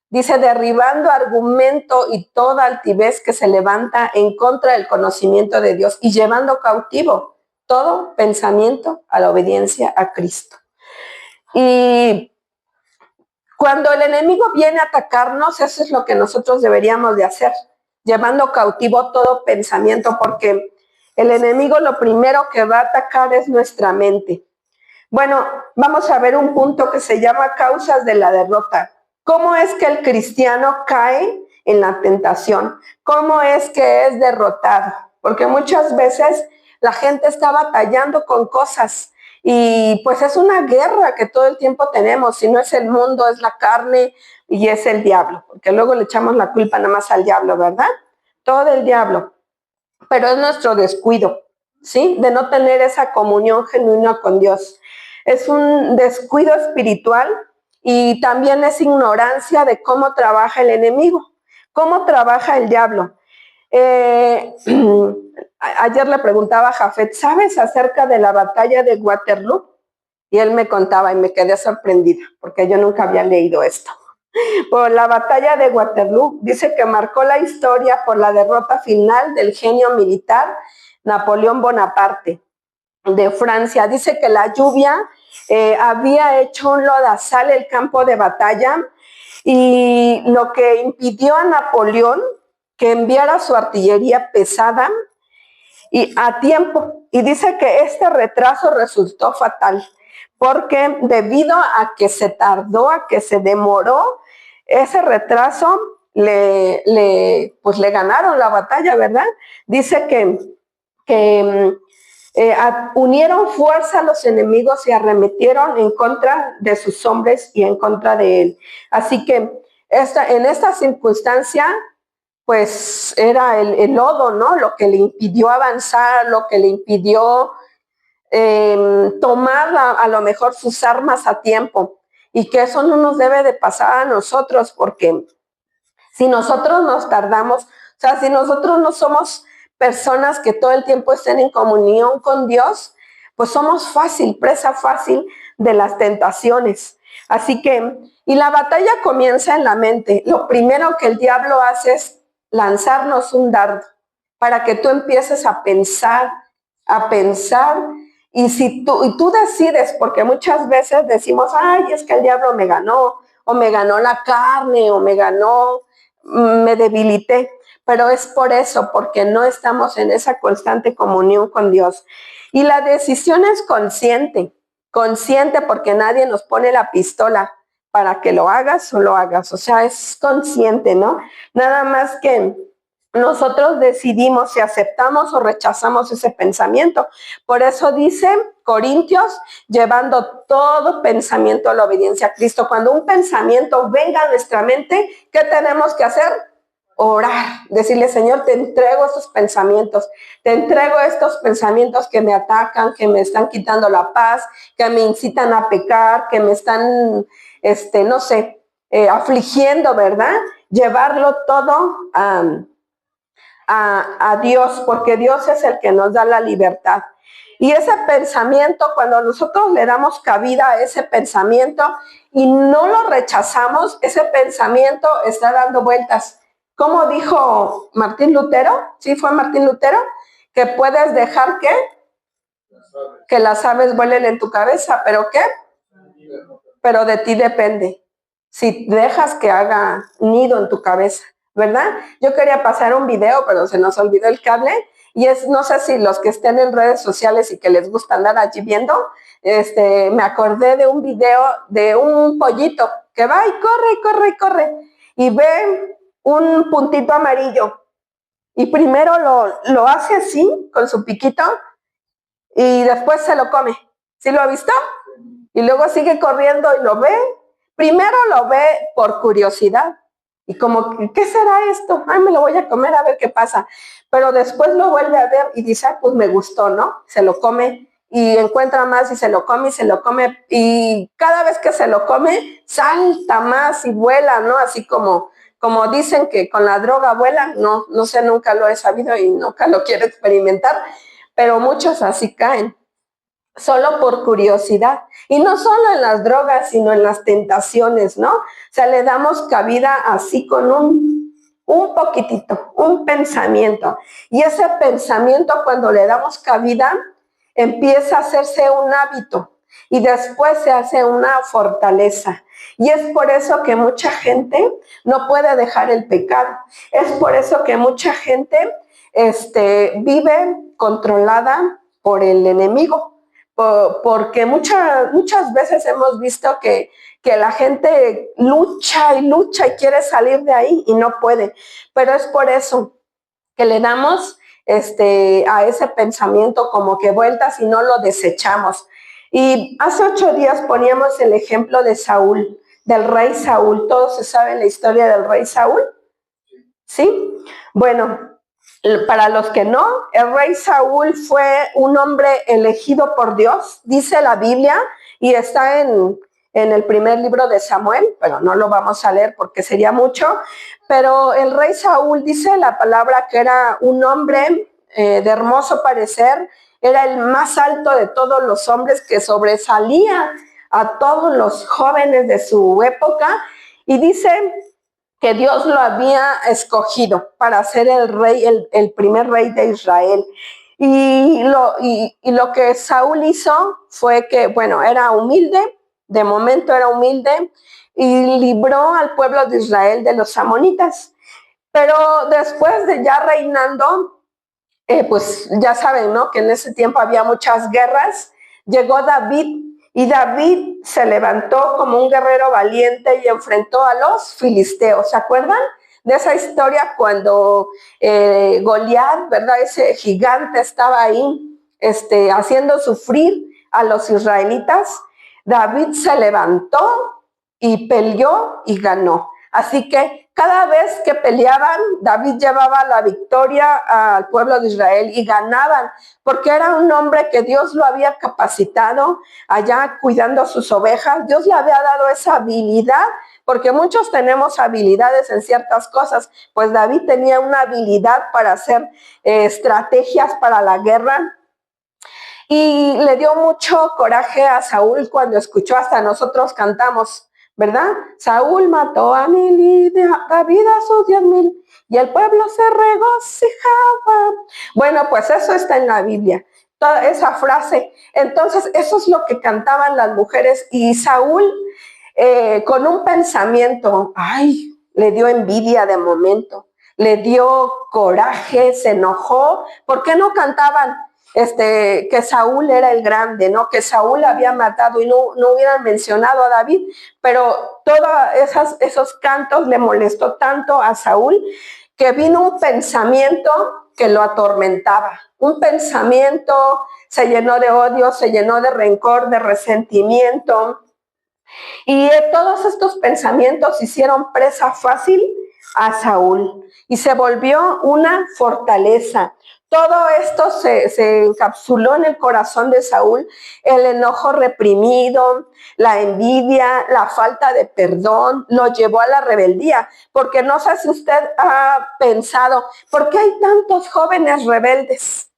Dice, derribando argumento y toda altivez que se levanta en contra del conocimiento de Dios y llevando cautivo todo pensamiento a la obediencia a Cristo. Y cuando el enemigo viene a atacarnos, eso es lo que nosotros deberíamos de hacer, llevando cautivo todo pensamiento, porque el enemigo lo primero que va a atacar es nuestra mente. Bueno, vamos a ver un punto que se llama causas de la derrota. ¿Cómo es que el cristiano cae en la tentación? ¿Cómo es que es derrotado? Porque muchas veces la gente está batallando con cosas y pues es una guerra que todo el tiempo tenemos. Si no es el mundo, es la carne y es el diablo. Porque luego le echamos la culpa nada más al diablo, ¿verdad? Todo el diablo. Pero es nuestro descuido, ¿sí? De no tener esa comunión genuina con Dios. Es un descuido espiritual y también es ignorancia de cómo trabaja el enemigo, cómo trabaja el diablo. Ayer le preguntaba a Jafet, ¿sabes acerca de la batalla de Waterloo? Y él me contaba y me quedé sorprendida porque yo nunca había leído esto. Por la batalla de Waterloo dice que marcó la historia por la derrota final del genio militar Napoleón Bonaparte de Francia. Dice que la lluvia había hecho un lodazal el campo de batalla y lo que impidió a Napoleón que enviara su artillería pesada y a tiempo. Y dice que este retraso resultó fatal porque debido a que se tardó, a que se demoró, ese retraso le ganaron la batalla, ¿verdad? Dice que unieron fuerza a los enemigos y arremetieron en contra de sus hombres y en contra de él. Así que en esta circunstancia, pues era el lodo, ¿no? Lo que le impidió avanzar, lo que le impidió tomar a lo mejor sus armas a tiempo. Y que eso no nos debe de pasar a nosotros, porque si nosotros nos tardamos, o sea, si nosotros no somos personas que todo el tiempo estén en comunión con Dios, pues somos presa fácil de las tentaciones. Así que, y la batalla comienza en la mente. Lo primero que el diablo hace es lanzarnos un dardo para que tú empieces a pensar, y si tú decides, porque muchas veces decimos, ay, es que el diablo me ganó, o me ganó la carne, o me debilité, pero es por eso, porque no estamos en esa constante comunión con Dios. Y la decisión es consciente porque nadie nos pone la pistola para que lo hagas o lo hagas, o sea, es consciente, ¿no? Nada más que nosotros decidimos si aceptamos o rechazamos ese pensamiento. Por eso dice Corintios, llevando todo pensamiento a la obediencia a Cristo. Cuando un pensamiento venga a nuestra mente, ¿qué tenemos que hacer? Orar, decirle, Señor, te entrego estos pensamientos, te entrego estos pensamientos que me atacan, que me están quitando la paz, que me incitan a pecar, que me están, no sé, afligiendo, ¿verdad? Llevarlo todo a Dios, porque Dios es el que nos da la libertad. Y ese pensamiento, cuando nosotros le damos cabida a ese pensamiento y no lo rechazamos, ese pensamiento está dando vueltas. Como dijo Martín Lutero, ¿sí fue Martín Lutero? Que puedes dejar que las aves vuelen en tu cabeza, ¿pero qué? Pero de ti depende. Si dejas que haga nido en tu cabeza, ¿verdad? Yo quería pasar un video, pero se nos olvidó el cable. Y no sé si los que estén en redes sociales y que les gusta andar allí viendo, me acordé de un video de un pollito que va y corre, y corre, y corre. Y ve un puntito amarillo. Y primero lo hace así, con su piquito, y después se lo come. ¿Sí lo ha visto? Y luego sigue corriendo y lo ve. Primero lo ve por curiosidad. Y como, ¿qué será esto? Ay, me lo voy a comer a ver qué pasa. Pero después lo vuelve a ver y dice, pues me gustó, ¿no? Se lo come y encuentra más y se lo come, y cada vez que se lo come, salta más y vuela, ¿no? Así como dicen que con la droga vuelan, no sé, nunca lo he sabido y nunca lo quiero experimentar, pero muchos así caen, solo por curiosidad. Y no solo en las drogas, sino en las tentaciones, ¿no? O sea, le damos cabida así con un poquitito, un pensamiento. Y ese pensamiento, cuando le damos cabida, empieza a hacerse un hábito y después se hace una fortaleza. Y es por eso que mucha gente no puede dejar el pecado. Es por eso que mucha gente vive controlada por el enemigo. Porque muchas veces hemos visto que la gente lucha y quiere salir de ahí y no puede. Pero es por eso que le damos a ese pensamiento como que vueltas y no lo desechamos. Y hace 8 días poníamos el ejemplo de Saúl, del rey Saúl. ¿Todos se saben la historia del rey Saúl? ¿Sí? Bueno, para los que no, el rey Saúl fue un hombre elegido por Dios, dice la Biblia, y está en el primer libro de Samuel, pero no lo vamos a leer porque sería mucho. Pero el rey Saúl, dice la palabra, que era un hombre de hermoso parecer, era el más alto de todos los hombres, que sobresalía a todos los jóvenes de su época, y dice que Dios lo había escogido para ser el rey, el primer rey de Israel. Y lo que Saúl hizo fue que, bueno, era humilde, de momento era humilde, y libró al pueblo de Israel de los amonitas. Pero después de ya reinando, pues ya saben, ¿no? Que en ese tiempo había muchas guerras. Llegó David, y David se levantó como un guerrero valiente y enfrentó a los filisteos. ¿Se acuerdan de esa historia cuando Goliat, ¿verdad? Ese gigante estaba ahí haciendo sufrir a los israelitas. David se levantó y peleó y ganó. Así que cada vez que peleaban, David llevaba la victoria al pueblo de Israel y ganaban, porque era un hombre que Dios lo había capacitado allá cuidando sus ovejas. Dios le había dado esa habilidad, porque muchos tenemos habilidades en ciertas cosas. Pues David tenía una habilidad para hacer estrategias para la guerra. Y le dio mucho coraje a Saúl cuando escuchó, hasta nosotros cantamos, ¿verdad? Saúl mató a 1000 y David a sus 10,000, y el pueblo se regocijaba. Bueno, pues eso está en la Biblia, toda esa frase. Entonces, eso es lo que cantaban las mujeres, y Saúl, con un pensamiento, le dio envidia de momento, le dio coraje, se enojó. ¿Por qué no cantaban que Saúl era el grande, ¿no? Que Saúl había matado, y no hubieran mencionado a David? Pero todos esos cantos le molestó tanto a Saúl que vino un pensamiento que lo atormentaba. Un pensamiento, se llenó de odio, se llenó de rencor, de resentimiento. Y todos estos pensamientos hicieron presa fácil a Saúl y se volvió una fortaleza. Todo esto se encapsuló en el corazón de Saúl: el enojo reprimido, la envidia, la falta de perdón, lo llevó a la rebeldía. Porque no sé si usted ha pensado, ¿por qué hay tantos jóvenes rebeldes?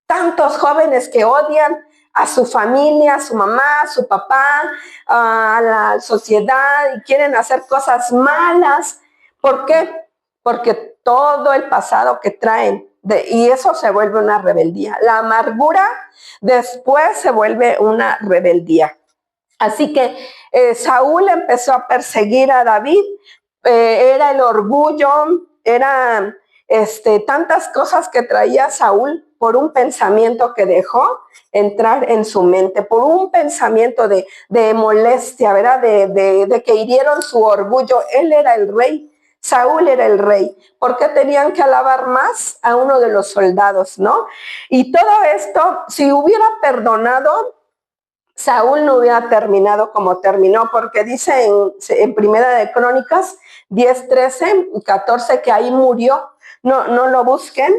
Tantos jóvenes que odian a su familia, a su mamá, a su papá, a la sociedad, y quieren hacer cosas malas. ¿Por qué? Porque todo el pasado que traen, y eso se vuelve una rebeldía. La amargura después se vuelve una rebeldía. Así que Saúl empezó a perseguir a David. Era el orgullo, era tantas cosas que traía Saúl por un pensamiento que dejó entrar en su mente, por un pensamiento de molestia, ¿verdad? De que hirieron su orgullo. Él era el rey, Saúl era el rey. ¿Por qué tenían que alabar más a uno de los soldados, no? Y todo esto, si hubiera perdonado, Saúl no hubiera terminado como terminó, porque dice en Primera de Crónicas 10, 13, 14 que ahí murió. No lo busquen,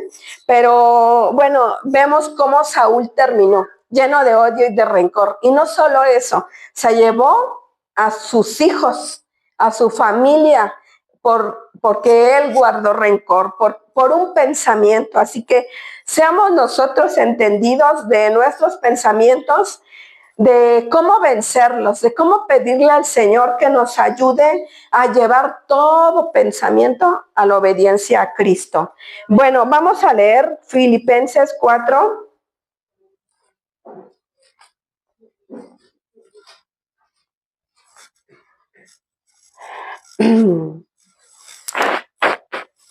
pero bueno, vemos cómo Saúl terminó. lleno de odio y de rencor. Y no solo eso, se llevó a sus hijos, a su familia, porque él guardó rencor, por un pensamiento. Así que seamos nosotros entendidos de nuestros pensamientos, de cómo vencerlos, de cómo pedirle al Señor que nos ayude a llevar todo pensamiento a la obediencia a Cristo. Bueno, vamos a leer Filipenses 4.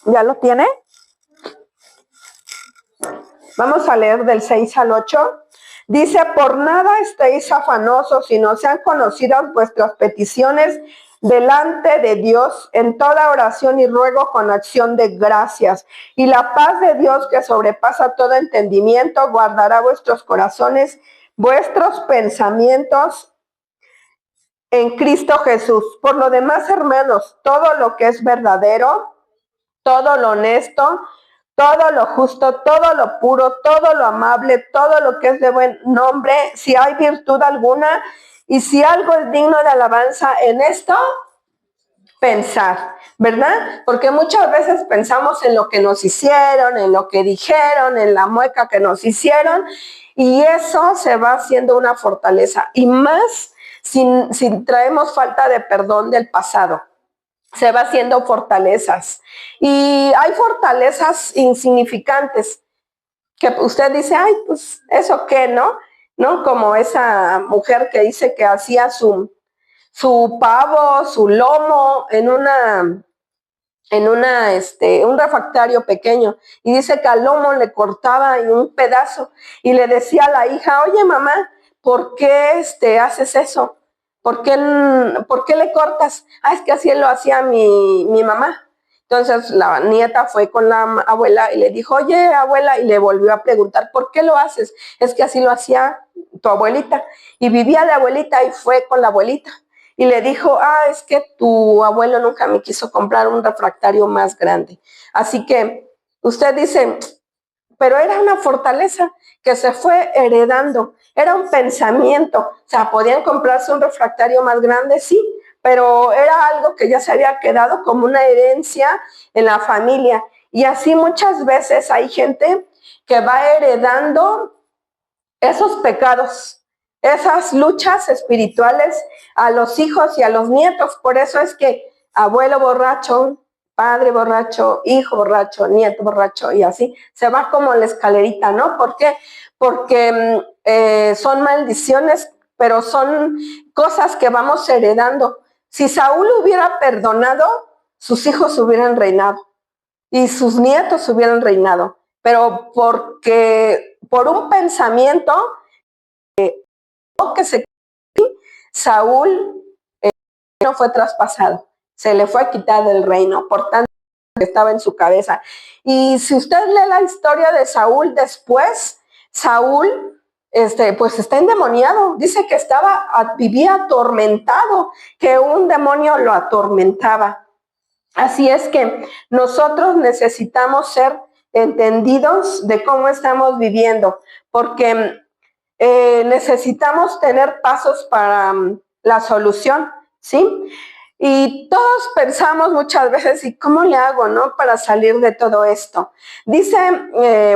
¿Ya lo tiene? Vamos a leer del 6 al 8. Dice, por nada estéis afanosos, sino sean conocidas vuestras peticiones delante de Dios en toda oración y ruego con acción de gracias. Y la paz de Dios, que sobrepasa todo entendimiento, guardará vuestros corazones, vuestros pensamientos en Cristo Jesús. Por lo demás, hermanos, todo lo que es verdadero, todo lo honesto, todo lo justo, todo lo puro, todo lo amable, todo lo que es de buen nombre, si hay virtud alguna y si algo es digno de alabanza, en esto pensar, ¿verdad? Porque muchas veces pensamos en lo que nos hicieron, en lo que dijeron, en la mueca que nos hicieron, y eso se va haciendo una fortaleza, y más si traemos falta de perdón del pasado. Se va haciendo fortalezas. Y hay fortalezas insignificantes que usted dice, ay, pues, ¿eso qué, no? ¿No? Como esa mujer que dice que hacía su pavo, su lomo en un refractario pequeño. Y dice que al lomo le cortaba en un pedazo y le decía a la hija, oye, mamá, ¿por qué haces eso? ¿Por qué le cortas? Ah, es que así lo hacía mi mamá. Entonces la nieta fue con la abuela y le dijo, oye, abuela, y le volvió a preguntar, ¿por qué lo haces? Es que así lo hacía tu abuelita. Y vivía la abuelita y fue con la abuelita. Y le dijo, es que tu abuelo nunca me quiso comprar un refractario más grande. Así que usted dice, pero era una fortaleza que se fue heredando, era un pensamiento. O sea, podían comprarse un refractario más grande, sí, pero era algo que ya se había quedado como una herencia en la familia. Y así muchas veces hay gente que va heredando esos pecados, esas luchas espirituales a los hijos y a los nietos. Por eso es que abuelo borracho, padre borracho, hijo borracho, nieto borracho, y así se va como la escalerita, ¿no? ¿Por qué? Porque son maldiciones, pero son cosas que vamos heredando. Si Saúl hubiera perdonado, sus hijos hubieran reinado y sus nietos hubieran reinado, pero porque por un pensamiento que Saúl no fue traspasado, se le fue a quitar el reino, por tanto estaba en su cabeza. Y si usted lee la historia de Saúl después, Saúl pues está endemoniado, dice que vivía atormentado, que un demonio lo atormentaba. Así es que nosotros necesitamos ser entendidos de cómo estamos viviendo, porque necesitamos tener pasos para la solución, ¿sí? Y todos pensamos muchas veces, ¿y cómo le hago, no? Para salir de todo esto. Dice,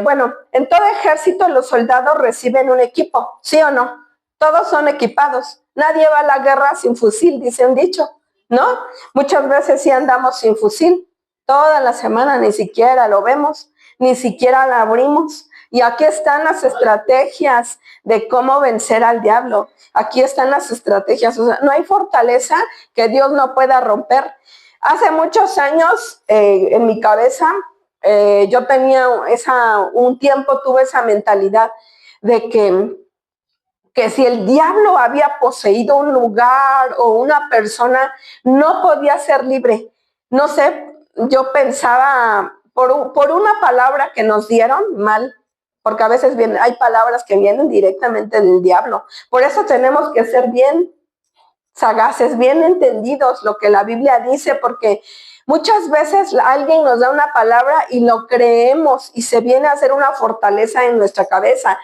bueno, en todo ejército los soldados reciben un equipo, ¿sí o no? Todos son equipados. Nadie va a la guerra sin fusil, dice un dicho, ¿no? Muchas veces sí andamos sin fusil. Toda la semana ni siquiera lo vemos, ni siquiera lo abrimos. Y aquí están las estrategias de cómo vencer al diablo. Aquí están las estrategias. O sea, no hay fortaleza que Dios no pueda romper. Hace muchos años, en mi cabeza, yo tenía un tiempo tuve esa mentalidad de que si el diablo había poseído un lugar o una persona, no podía ser libre. No sé, yo pensaba por una palabra que nos dieron mal, porque a veces hay palabras que vienen directamente del diablo. Por eso tenemos que ser bien sagaces, bien entendidos lo que la Biblia dice, porque muchas veces alguien nos da una palabra y lo creemos y se viene a hacer una fortaleza en nuestra cabeza.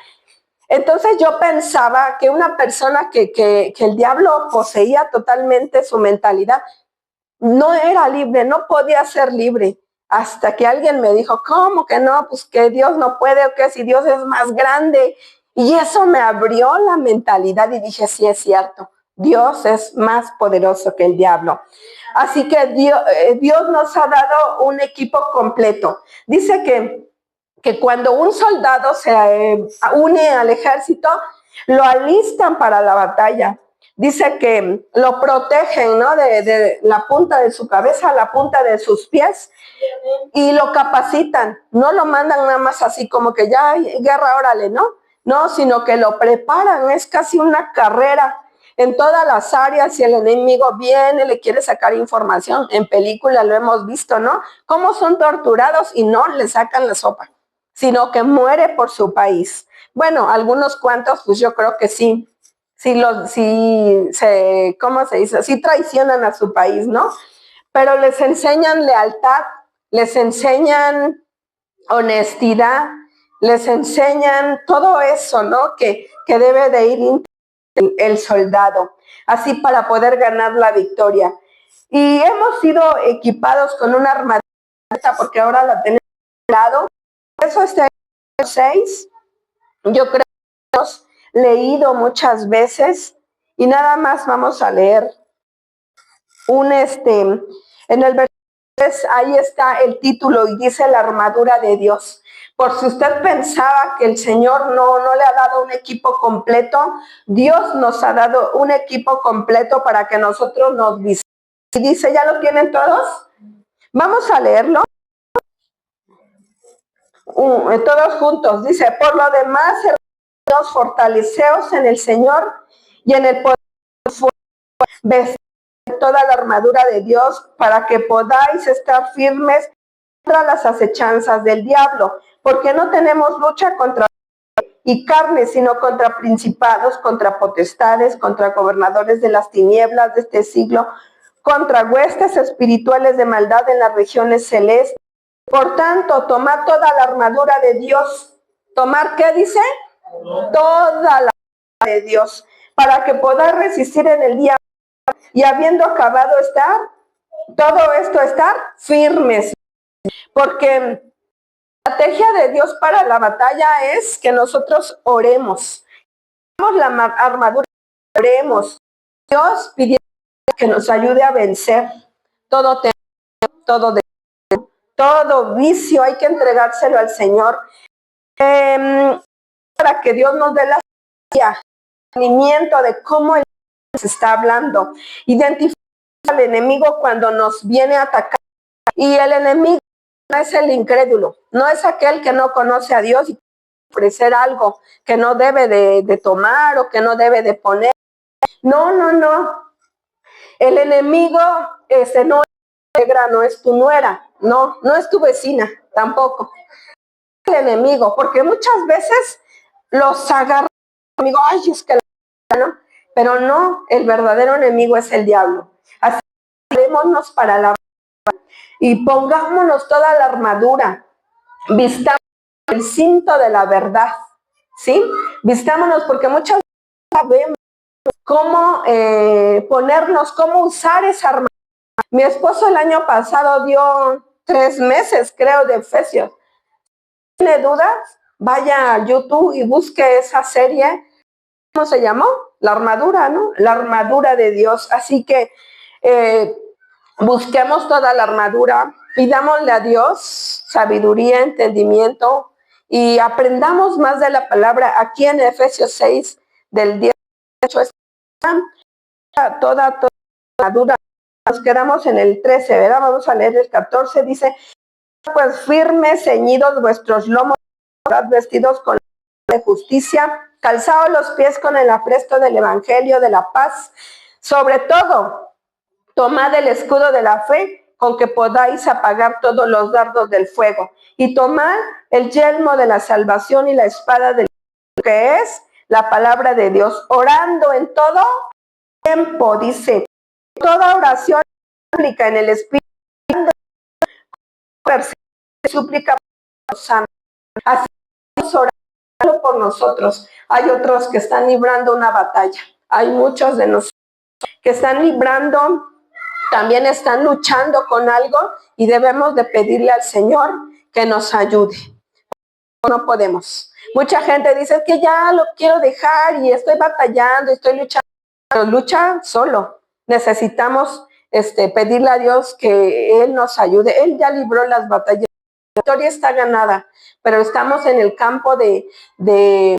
Entonces yo pensaba que una persona que el diablo poseía totalmente su mentalidad, no era libre, no podía ser libre. Hasta que alguien me dijo, ¿cómo que no? Pues que Dios no puede, o que si Dios es más grande. Y eso me abrió la mentalidad y dije, sí es cierto, Dios es más poderoso que el diablo. Así que Dios nos ha dado un equipo completo. Dice que cuando un soldado se une al ejército, lo alistan para la batalla. Dice que lo protegen, ¿no? De la punta de su cabeza a la punta de sus pies y lo capacitan. No lo mandan nada más así como que ya hay guerra, órale, ¿no? No, sino que lo preparan. Es casi una carrera en todas las áreas. Si el enemigo viene, le quiere sacar información. En película lo hemos visto, ¿no? Cómo son torturados y no le sacan la sopa, sino que muere por su país. Bueno, algunos cuantos, pues yo creo que sí. ¿Cómo se dice? Sí traicionan a su país, ¿no? Pero les enseñan lealtad, les enseñan honestidad, les enseñan todo eso, ¿no? Que debe de ir el soldado, así para poder ganar la victoria. Y hemos sido equipados con una armadura, porque ahora la tenemos al lado. Eso está en 6. Yo creo que hemos leído muchas veces y nada más vamos a leer en el versículo 3, ahí está el título y dice la armadura de Dios. Por si usted pensaba que el Señor no le ha dado un equipo completo, Dios nos ha dado un equipo completo para que nosotros nos visitemos. Y dice, ¿ya lo tienen todos? Vamos a leerlo. Todos juntos. Dice, por lo demás, hermanos, fortaleceos en el Señor y en el poder de su fuerza. Vestir toda la armadura de Dios para que podáis estar firmes contra las acechanzas del diablo, porque no tenemos lucha contra y carne, sino contra principados, contra potestades, contra gobernadores de las tinieblas de este siglo, contra huestes espirituales de maldad en las regiones celestes. Por tanto, tomad toda la armadura de Dios. ¿Tomar qué dice? Toda la armadura de Dios, para que podáis resistir en el día y habiendo acabado todo esto estar firmes. Porque la estrategia de Dios para la batalla es que nosotros oremos. La armadura, oremos. Dios pidiendo que nos ayude a vencer todo temor, todo vicio, hay que entregárselo al Señor. Para que Dios nos dé la entendimiento de cómo el se está hablando. Identificar al enemigo cuando nos viene a atacar. Y el enemigo no es el incrédulo, no es aquel que no conoce a Dios y ofrecer algo que no debe de tomar o que no debe de poner. No. El enemigo no es negra, no es tu nuera, no es tu vecina tampoco. El enemigo, porque muchas veces los agarra el enemigo, ay, es que ¿no? Pero no, el verdadero enemigo es el diablo. Así que démonos para la y pongámonos toda la armadura, vistamos el cinto de la verdad, ¿sí? Vistámonos porque muchas veces sabemos cómo ponernos, cómo usar esa armadura. Mi esposo el año pasado dio 3 meses, creo, de Efesios. Si tiene dudas, vaya a YouTube y busque esa serie. ¿Cómo se llamó? La armadura, ¿no? La armadura de Dios. Así que busquemos toda la armadura, pidámosle a Dios sabiduría, entendimiento y aprendamos más de la palabra. Aquí en Efesios 6, del 18, está toda la armadura. Nos quedamos en el 13, ¿verdad? Vamos a leer el 14, dice, pues firmes, ceñidos vuestros lomos, vestidos con de justicia, calzados los pies con el apresto del evangelio de la paz. Sobre todo, tomad el escudo de la fe con que podáis apagar todos los dardos del fuego y tomad el yelmo de la salvación y la espada del que es la palabra de Dios, orando en todo tiempo, dice, toda oración súplica en el Espíritu, súplica por los santos. Así oramos por nosotros. Hay otros que están librando una batalla. Hay muchos de nosotros que están librando, también están luchando con algo y debemos de pedirle al Señor que nos ayude. No podemos. Mucha gente dice que ya lo quiero dejar y estoy batallando, estoy luchando, pero lucha solo. Necesitamos pedirle a Dios que Él nos ayude. Él ya libró las batallas. La victoria está ganada, pero estamos en el campo de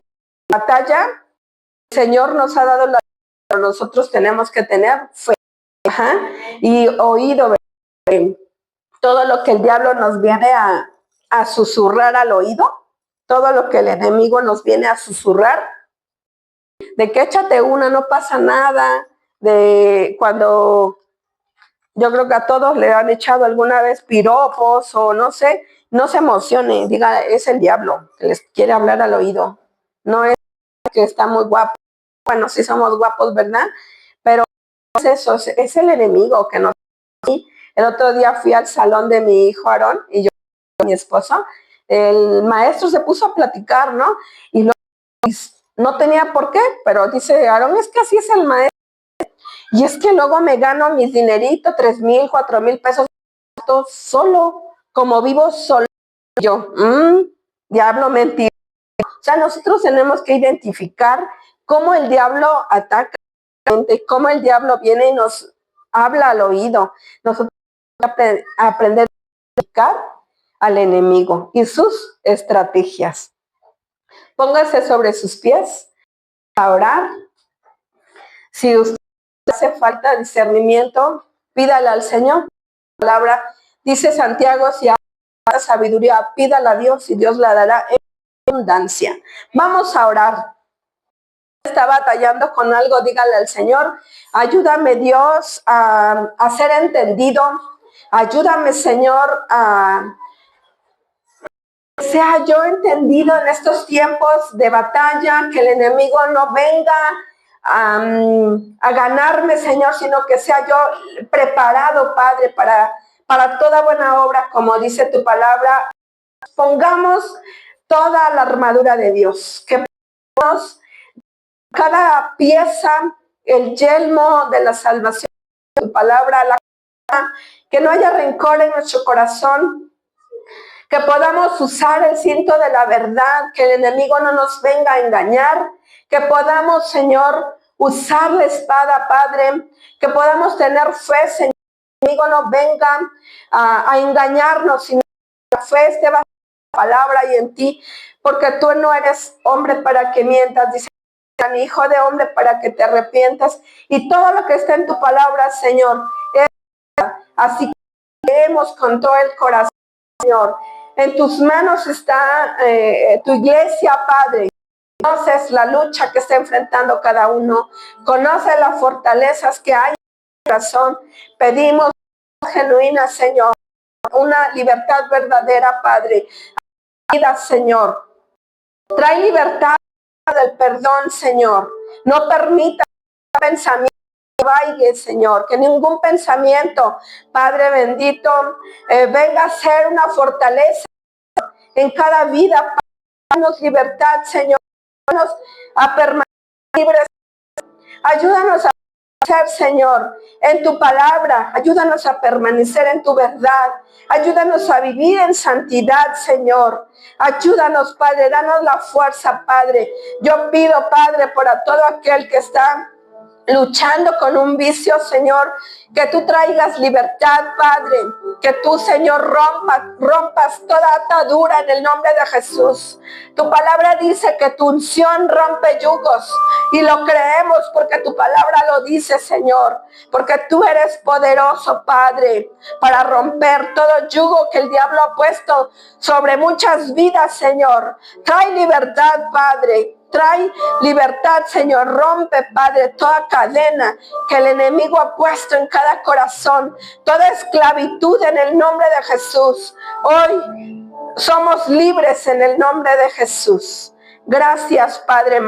batalla. El Señor nos ha dado la, pero nosotros tenemos que tener fe y oído. Todo lo que el diablo nos viene a susurrar al oído, todo lo que el enemigo nos viene a susurrar, de que échate una, no pasa nada, de cuando yo creo que a todos le han echado alguna vez piropos o no sé, no se emocione, diga, es el diablo que les quiere hablar al oído, no es que está muy guapo, bueno, sí somos guapos, ¿verdad? Pero es eso, es el enemigo que nos... El otro día fui al salón de mi hijo Aarón y yo, mi esposo, el maestro se puso a platicar, ¿no? Y no tenía por qué, pero dice Aarón, es que así es el maestro. Y es que luego me gano mis dineritos, 3,000, 4,000 pesos solo, como vivo solo. Yo, diablo, mentira. O sea, nosotros tenemos que identificar cómo el diablo ataca, cómo el diablo viene y nos habla al oído. Nosotros tenemos que aprender a identificar al enemigo y sus estrategias. Póngase sobre sus pies a orar. Si usted hace falta discernimiento, pídale al Señor. La palabra dice Santiago, si hay sabiduría, pídala a Dios y Dios la dará en abundancia. Vamos a orar. Está batallando con algo, dígale al Señor, ayúdame Dios a ser entendido, ayúdame Señor a sea yo entendido en estos tiempos de batalla, que el enemigo no venga a ganarme, Señor, sino que sea yo preparado, Padre, para toda buena obra, como dice tu palabra. Pongamos toda la armadura de Dios, que pongamos cada pieza, el yelmo de la salvación de tu palabra, que no haya rencor en nuestro corazón, que podamos usar el cinto de la verdad, que el enemigo no nos venga a engañar, que podamos, Señor, usar la espada, Padre, que podamos tener fe, Señor, que el enemigo no venga a engañarnos, sino que la fe esté basada en la palabra y en ti, porque tú no eres hombre para que mientas, dice, ni hijo de hombre para que te arrepientas, y todo lo que está en tu palabra, Señor, es verdad. Así que creemos con todo el corazón, Señor. En tus manos está tu iglesia, Padre. Conoces la lucha que está enfrentando cada uno. Conoces las fortalezas que hay en tu corazón. Pedimos genuina, Señor, una libertad verdadera, Padre. Vida, Señor. Trae libertad del perdón, Señor. No permita pensamiento vaya, Señor, que ningún pensamiento, Padre bendito, venga a ser una fortaleza en cada vida. Danos libertad, Señor. Ayúdanos a permanecer libres. Ayúdanos a permanecer, Señor, en tu palabra. Ayúdanos a permanecer en tu verdad. Ayúdanos a vivir en santidad, Señor. Ayúdanos, Padre. Danos la fuerza, Padre. Yo pido, Padre, por a todo aquel que está luchando con un vicio, Señor, que tú traigas libertad, Padre, que tú, Señor, rompas toda atadura en el nombre de Jesús. Tu palabra dice que tu unción rompe yugos y lo creemos porque tu palabra lo dice, Señor, porque tú eres poderoso, Padre, para romper todo yugo que el diablo ha puesto sobre muchas vidas, Señor. Trae libertad, Padre. Trae libertad, Señor. Rompe, Padre, toda cadena que el enemigo ha puesto en cada corazón. Toda esclavitud en el nombre de Jesús. Hoy somos libres en el nombre de Jesús. Gracias, Padre.